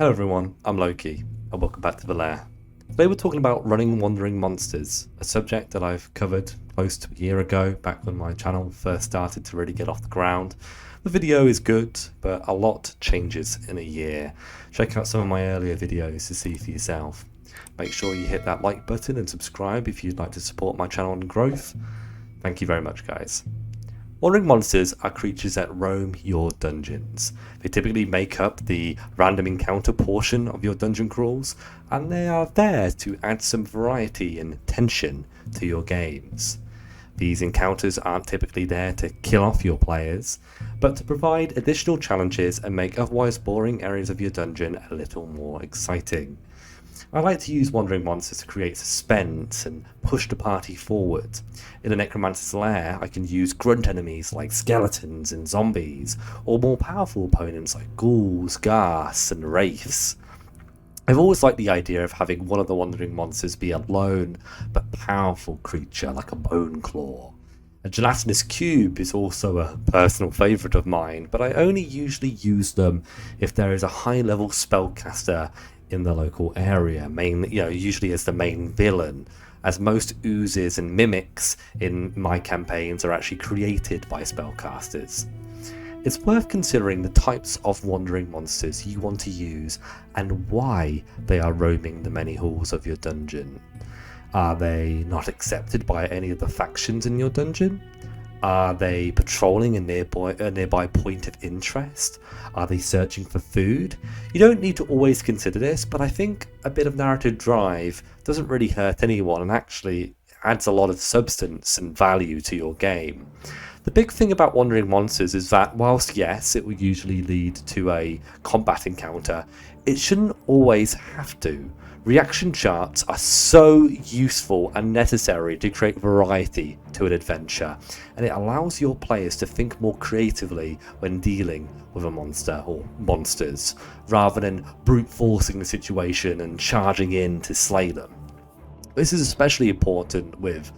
Hello everyone, I'm Loki, and welcome back to the Lair. Today we're talking about running wandering monsters, a subject that I've covered close to a year ago, back when my channel first started to really get off the ground. The video is good, but a lot changes in a year. Check out some of my earlier videos to see for yourself. Make sure you hit that like button and subscribe if you'd like to support my channel and growth. Thank you very much, guys. Wandering monsters are creatures that roam your dungeons. They typically make up the random encounter portion of your dungeon crawls, and they are there to add some variety and tension to your games. These encounters aren't typically there to kill off your players, but to provide additional challenges and make otherwise boring areas of your dungeon a little more exciting. I like to use wandering monsters to create suspense and push the party forward. In a necromancer's lair, I can use grunt enemies like skeletons and zombies, or more powerful opponents like ghouls, ghasts, and wraiths. I've always liked the idea of having one of the wandering monsters be a lone but powerful creature like a bone claw. A gelatinous cube is also a personal favourite of mine, but I only usually use them if there is a high-level spellcaster in the local area, usually as the main villain, as most oozes and mimics in my campaigns are actually created by spellcasters. It's worth considering the types of wandering monsters you want to use and why they are roaming the many halls of your dungeon. Are they not accepted by any of the factions in your dungeon? Are they patrolling a nearby point of interest? Are they searching for food? You don't need to always consider this, but I think a bit of narrative drive doesn't really hurt anyone and actually adds a lot of substance and value to your game. The big thing about wandering monsters is that whilst yes, it will usually lead to a combat encounter, it shouldn't always have to. Reaction charts are so useful and necessary to create variety to an adventure, and it allows your players to think more creatively when dealing with a monster or monsters, rather than brute forcing the situation and charging in to slay them. This is especially important with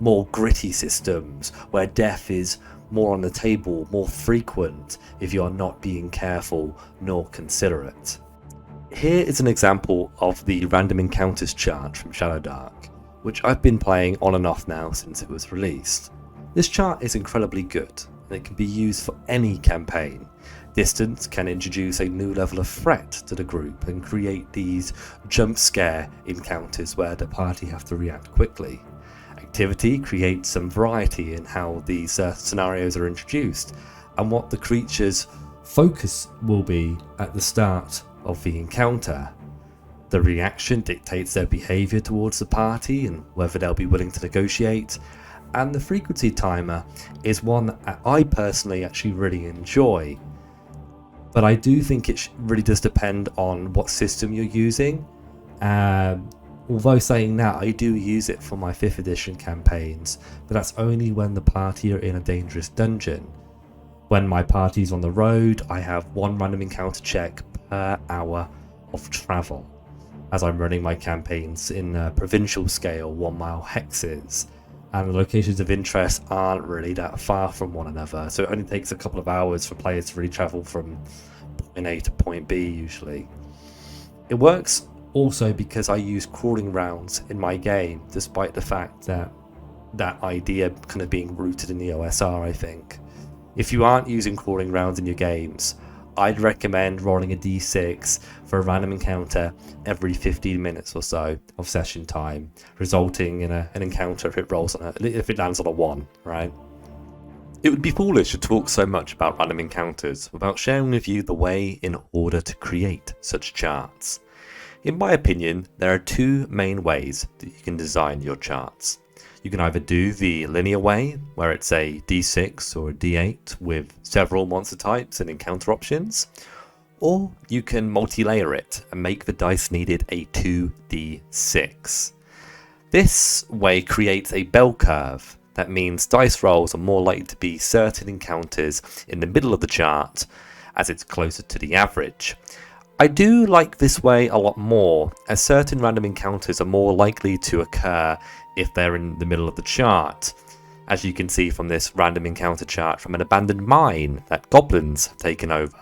more gritty systems, where death is more on the table, more frequent if you are not being careful nor considerate. Here is an example of the random encounters chart from Shadowdark, which I've been playing on and off now since it was released. This chart is incredibly good, and it can be used for any campaign. Distance can introduce a new level of threat to the group and create these jump scare encounters where the party have to react quickly. Activity creates some variety in how these scenarios are introduced, and what the creature's focus will be at the start of the encounter. The reaction dictates their behaviour towards the party and whether they'll be willing to negotiate, and the frequency timer is one that I personally actually really enjoy, but I do think it really does depend on what system you're using. Although saying that, I do use it for my 5th edition campaigns, but that's only when the party are in a dangerous dungeon. When my party's on the road, I have one random encounter check per hour of travel, as I'm running my campaigns in provincial scale 1 mile hexes, and the locations of interest aren't really that far from one another, so it only takes a couple of hours for players to really travel from point A to point B usually. It works also because I use crawling rounds in my game, despite the fact that that idea kind of being rooted in the OSR, I think. If you aren't using crawling rounds in your games, I'd recommend rolling a d6 for a random encounter every 15 minutes or so of session time, resulting in an encounter if it lands on a 1, right? It would be foolish to talk so much about random encounters without sharing with you the way in order to create such charts. In my opinion, there are 2 main ways that you can design your charts. You can either do the linear way, where it's a d6 or a d8 with several monster types and encounter options, or you can multi-layer it and make the dice needed a 2d6. This way creates a bell curve. That means dice rolls are more likely to be certain encounters in the middle of the chart, as it's closer to the average. I do like this way a lot more, as certain random encounters are more likely to occur if they're in the middle of the chart, as you can see from this random encounter chart from an abandoned mine that goblins have taken over.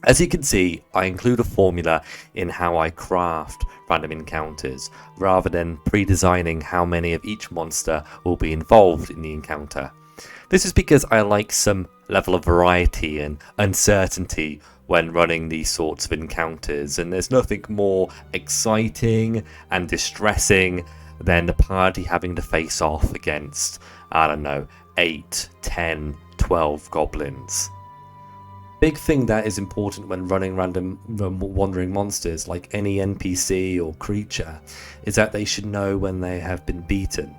As you can see, I include a formula in how I craft random encounters, rather than pre-designing how many of each monster will be involved in the encounter. This is because I like some level of variety and uncertainty when running these sorts of encounters, and there's nothing more exciting and distressing than the party having to face off against, I don't know, 8, 10, 12 goblins. Big thing that is important when running random wandering monsters, like any NPC or creature, is that they should know when they have been beaten.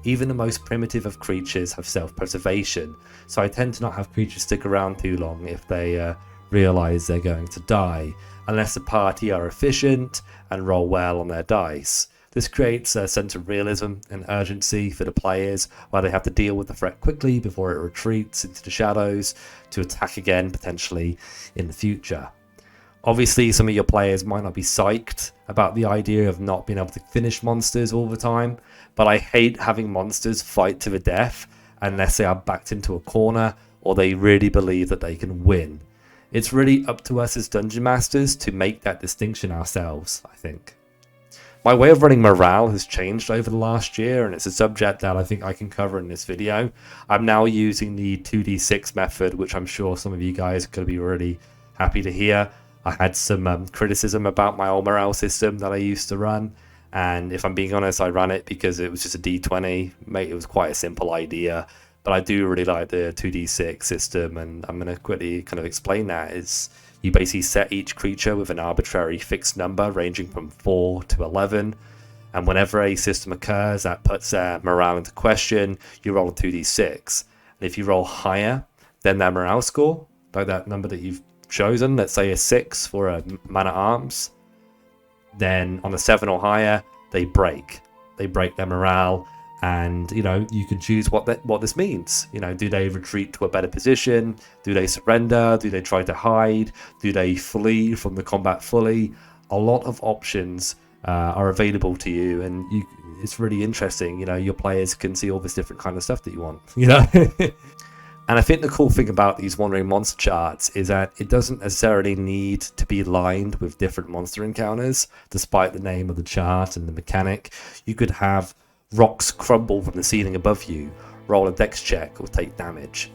Even the most primitive of creatures have self-preservation, so I tend to not have creatures stick around too long if they realise they're going to die, unless the party are efficient and roll well on their dice. This creates a sense of realism and urgency for the players, where they have to deal with the threat quickly before it retreats into the shadows to attack again potentially in the future. Obviously, some of your players might not be psyched about the idea of not being able to finish monsters all the time, but I hate having monsters fight to the death unless they are backed into a corner or they really believe that they can win. It's really up to us as Dungeon Masters to make that distinction ourselves, I think. My way of running morale has changed over the last year, and it's a subject that I think I can cover in this video. I'm now using the 2d6 method, which I'm sure some of you guys are going to be really happy to hear. I had some criticism about my old morale system that I used to run, and if I'm being honest, I ran it because it was just a d20. It was quite a simple idea, but I do really like the 2d6 system, and I'm going to quickly kind of explain that. You basically set each creature with an arbitrary fixed number ranging from 4 to 11, and whenever a system occurs that puts their morale into question, you roll a 2d6. And if you roll higher than their morale score, like that number that you've chosen, let's say a 6 for a man-at-arms, then on a 7 or higher, they break their morale. And you can choose what this means. Do they retreat to a better position? Do they surrender? Do they try to hide? Do they flee from the combat fully? A lot of options are available to you, and it's really interesting. Your players can see all this different kind of stuff that you want. And I think the cool thing about these wandering monster charts is that it doesn't necessarily need to be lined with different monster encounters, despite the name of the chart and the mechanic. You could have rocks crumble from the ceiling above you, roll a dex check, or take damage.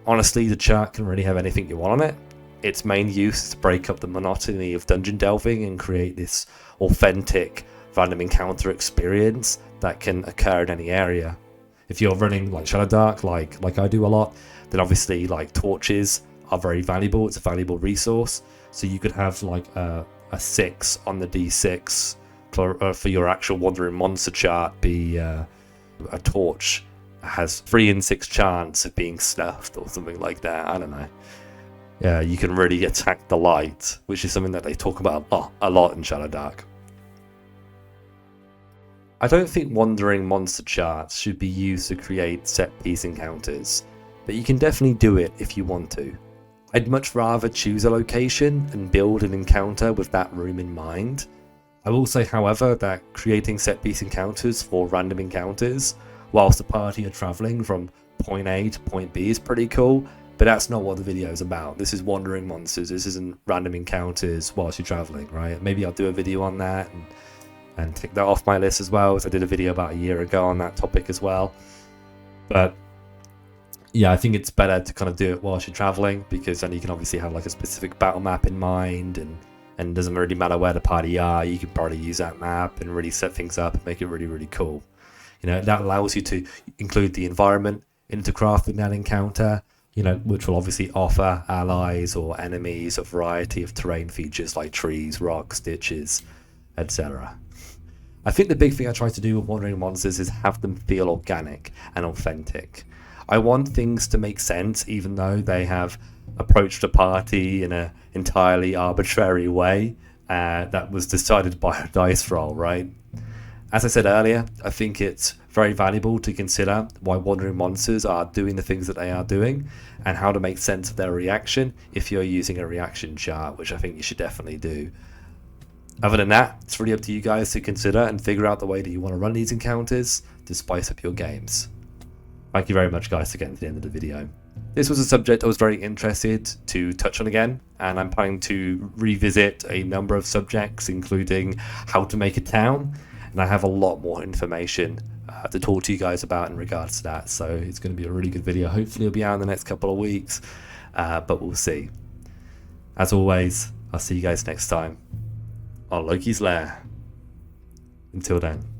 Honestly, the chart can really have anything you want on it. Its main use is to break up the monotony of dungeon delving and create this authentic random encounter experience that can occur in any area. If you're running like Shadowdark, like I do a lot, then obviously like torches are very valuable. It's a valuable resource. So you could have like a 6 on the d6 for your actual wandering monster chart be a torch has 3 in 6 chance of being snuffed or something like that. I don't know. Yeah, you can really attack the light, which is something that they talk about a lot in Shadowdark. I don't think wandering monster charts should be used to create set-piece encounters, but you can definitely do it if you want to. I'd much rather choose a location and build an encounter with that room in mind. I will say, however, that creating set-piece encounters for random encounters whilst the party are travelling from point A to point B is pretty cool, but that's not what the video is about. This is wandering monsters. This isn't random encounters whilst you're travelling, right? Maybe I'll do a video on that and tick that off my list as well, as I did a video about a year ago on that topic as well. But yeah, I think it's better to kind of do it whilst you're travelling, because then you can obviously have like a specific battle map in mind, and it doesn't really matter where the party are. You can probably use that map and really set things up and make it really, really cool. That allows you to include the environment into crafting that encounter, which will obviously offer allies or enemies a variety of terrain features like trees, rocks, ditches, etc. I think the big thing I try to do with wandering monsters is have them feel organic and authentic. I want things to make sense, even though they have approached a party in an entirely arbitrary way that was decided by a dice roll, right? As I said earlier, I think it's very valuable to consider why wandering monsters are doing the things that they are doing and how to make sense of their reaction if you're using a reaction chart, which I think you should definitely do. Other than that, it's really up to you guys to consider and figure out the way that you want to run these encounters to spice up your games. Thank you very much, guys, for getting to the end of the video. This was a subject I was very interested to touch on again, and I'm planning to revisit a number of subjects, including how to make a town, and I have a lot more information to talk to you guys about in regards to that, so it's going to be a really good video. Hopefully it'll be out in the next couple of weeks, but we'll see. As always, I'll see you guys next time on Loki's Lair. Until then.